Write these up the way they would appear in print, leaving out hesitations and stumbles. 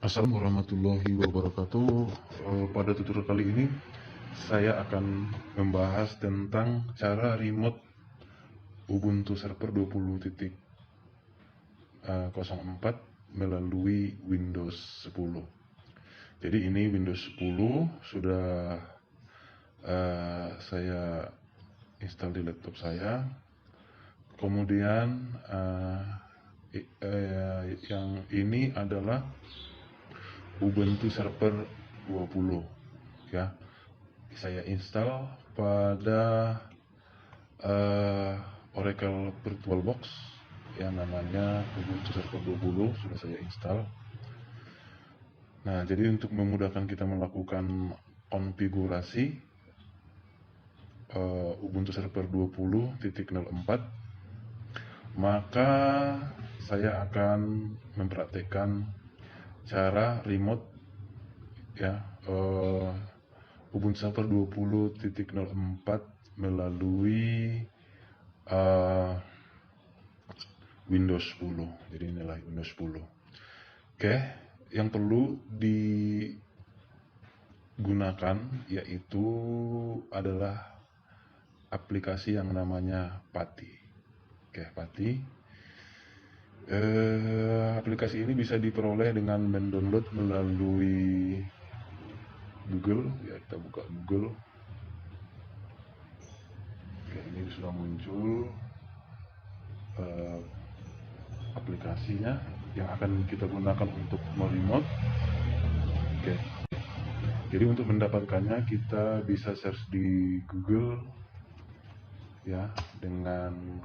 Assalamualaikum warahmatullahi wabarakatuh. Pada tutorial kali ini saya akan membahas tentang cara remote Ubuntu Server 20.04 melalui Windows 10. Jadi ini Windows 10 sudah saya install di laptop saya. Kemudian yang ini adalah Ubuntu Server 20 ya. Saya install pada Oracle VirtualBox yang namanya Ubuntu Server 20 sudah saya install. Nah, jadi untuk memudahkan kita melakukan konfigurasi Ubuntu Server 20.04, maka saya akan mempraktekkan cara remote ya Ubuntu Server 20.04 melalui Windows 10. Jadi inilah Windows 10. Oke, yang perlu digunakan yaitu adalah aplikasi yang namanya PATI. Oke, PATI. Aplikasi ini bisa diperoleh dengan mendownload melalui Google. Ya, kita buka Google. Oke, ini sudah muncul aplikasinya yang akan kita gunakan untuk meremote. Oke, jadi untuk mendapatkannya kita bisa search di Google ya dengan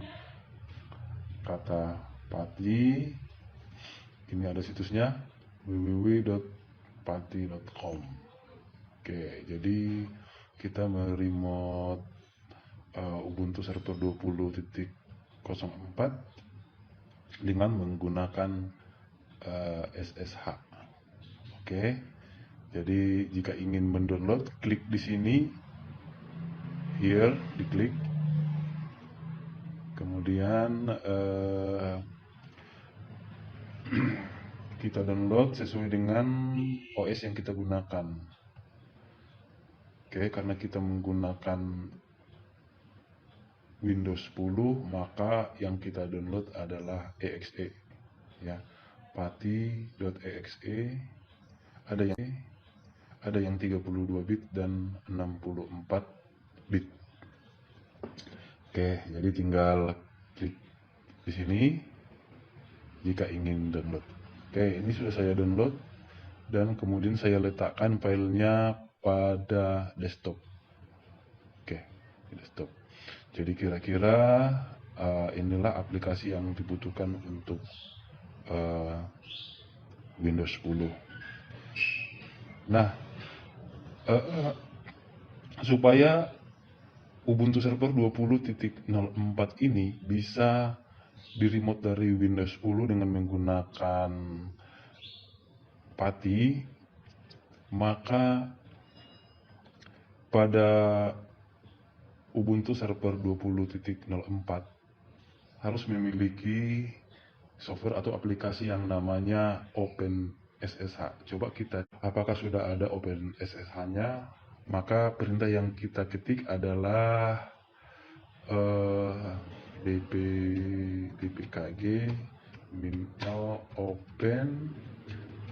kata PATI. Ini ada situsnya www.pati.com. Oke, jadi kita meremote Ubuntu Server 20.04 dengan menggunakan SSH. Oke, jadi jika ingin mendownload, klik di sini, here, diklik. Kemudian kita download sesuai dengan OS yang kita gunakan. Oke, karena kita menggunakan Windows 10, maka yang kita download adalah exe ya, pati.exe. Ada yang 32 bit dan 64 bit. Oke, jadi tinggal klik di sini jika ingin download. Oke, ini sudah saya download dan kemudian saya letakkan filenya pada desktop. Oke, di desktop. Jadi kira-kira inilah aplikasi yang dibutuhkan untuk Windows 10. Nah, supaya Ubuntu Server 20.04 ini bisa di remote dari Windows 10 dengan menggunakan PATI, maka pada Ubuntu Server 20.04 harus memiliki software atau aplikasi yang namanya OpenSSH. Coba kita, apakah sudah ada OpenSSH-nya? Maka perintah yang kita ketik adalah dpkg open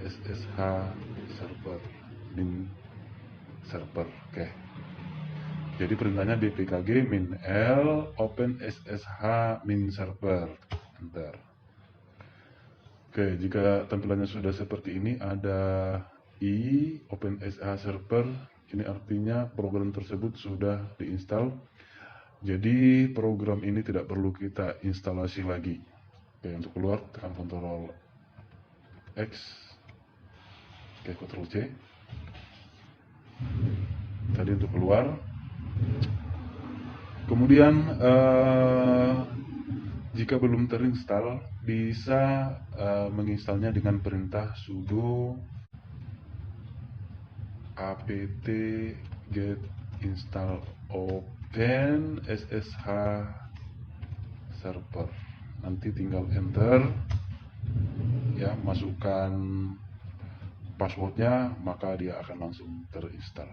ssh server min server. Oke, jadi perintahnya dpkg -l open ssh min server, enter. Oke, jika tampilannya sudah seperti ini, ada i open ssh server, ini artinya program tersebut sudah diinstal. Jadi program ini tidak perlu kita instalasi lagi. Oke, untuk keluar tekan Ctrl X. Oke, Ctrl C. Tadi untuk keluar. Kemudian jika belum terinstall, bisa menginstalnya dengan perintah sudo apt get install open ssh server. Nanti tinggal enter ya, masukkan passwordnya, maka dia akan langsung terinstall.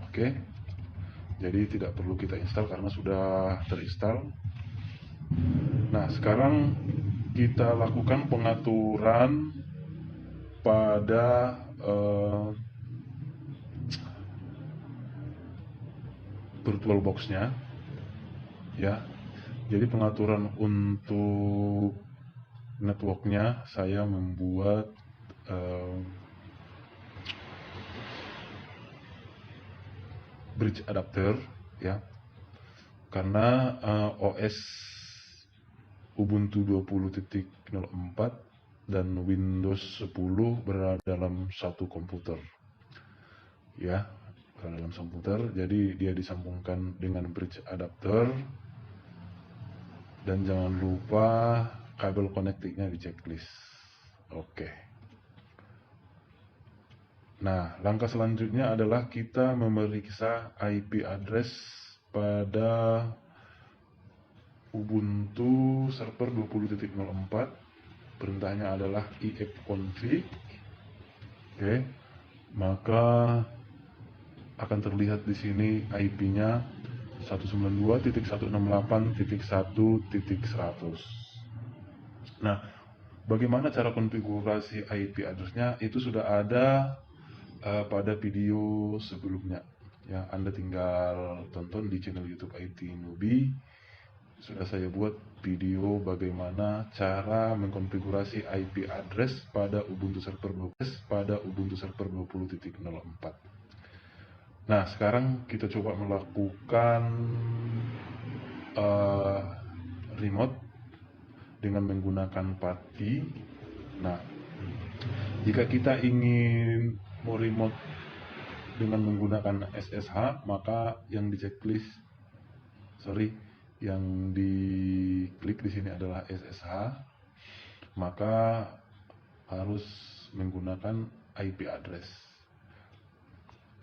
Oke, jadi tidak perlu kita install karena sudah terinstall. Nah, sekarang kita lakukan pengaturan pada VirtualBox-nya, ya. Jadi pengaturan untuk networknya saya membuat bridge adapter, ya, karena OS Ubuntu 20.04 dan Windows 10 berada dalam satu komputer, ya, berada dalam komputer. Jadi dia disambungkan dengan bridge adapter, dan jangan lupa kabel connectingnya di checklist. Oke. Nah, langkah selanjutnya adalah kita memeriksa IP address pada Ubuntu server 20.04. Perintahnya adalah ifconfig. Oke. Maka akan terlihat di sini IP-nya 192.168.1.100. Nah, bagaimana cara konfigurasi IP address-nya itu sudah ada pada video sebelumnya. Ya, Anda tinggal tonton di channel YouTube IT Newbie. Sudah saya buat video bagaimana cara mengkonfigurasi IP address pada Ubuntu server 20.04. Nah, sekarang kita coba melakukan remote dengan menggunakan PuTTY. Nah, jika kita ingin mau remote dengan menggunakan SSH, maka yang diklik di sini adalah SSH, maka harus menggunakan IP address.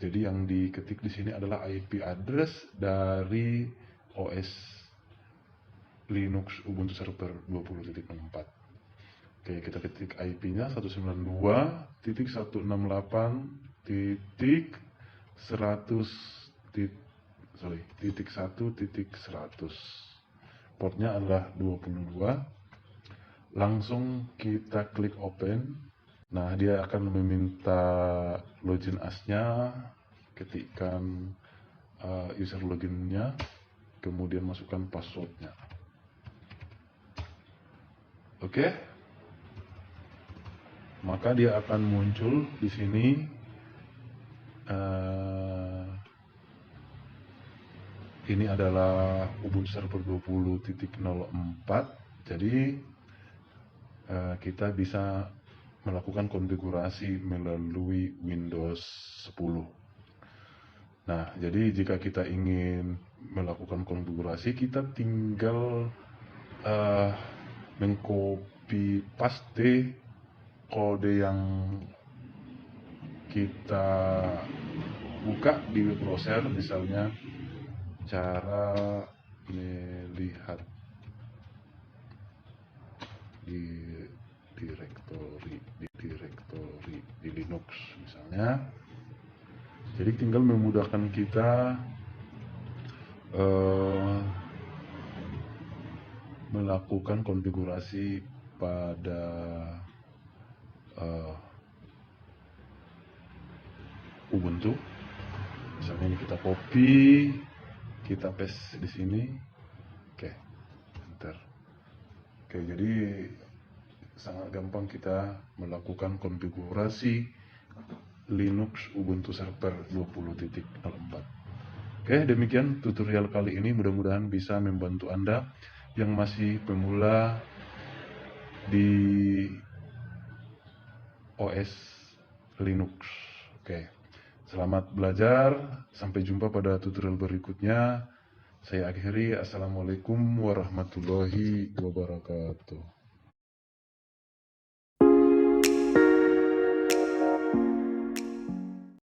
Jadi yang diketik di sini adalah IP address dari OS Linux Ubuntu server 20.04. Oke, kita ketik IP-nya 192.1.100. Portnya adalah 22. Langsung kita klik open. Nah, dia akan meminta login as-nya, ketikkan user login-nya, kemudian masukkan password-nya. Oke. Maka dia akan muncul di sini ini adalah Ubuntu server 20.04. Jadi kita bisa melakukan konfigurasi melalui Windows 10. Nah, jadi jika kita ingin melakukan konfigurasi, kita tinggal mengcopy paste kode yang kita buka di web browser, misalnya cara melihat di direktori di Linux misalnya. Jadi tinggal memudahkan kita melakukan konfigurasi pada Ubuntu. Misalnya ini kita copy, kita paste di sini. Oke, enter. Oke, jadi sangat gampang kita melakukan konfigurasi Linux Ubuntu server 20.04. Oke, demikian tutorial kali ini. Mudah-mudahan bisa membantu Anda yang masih pemula di OS Linux. Oke, selamat belajar. Sampai jumpa pada tutorial berikutnya. Saya akhiri. Assalamualaikum warahmatullahi wabarakatuh.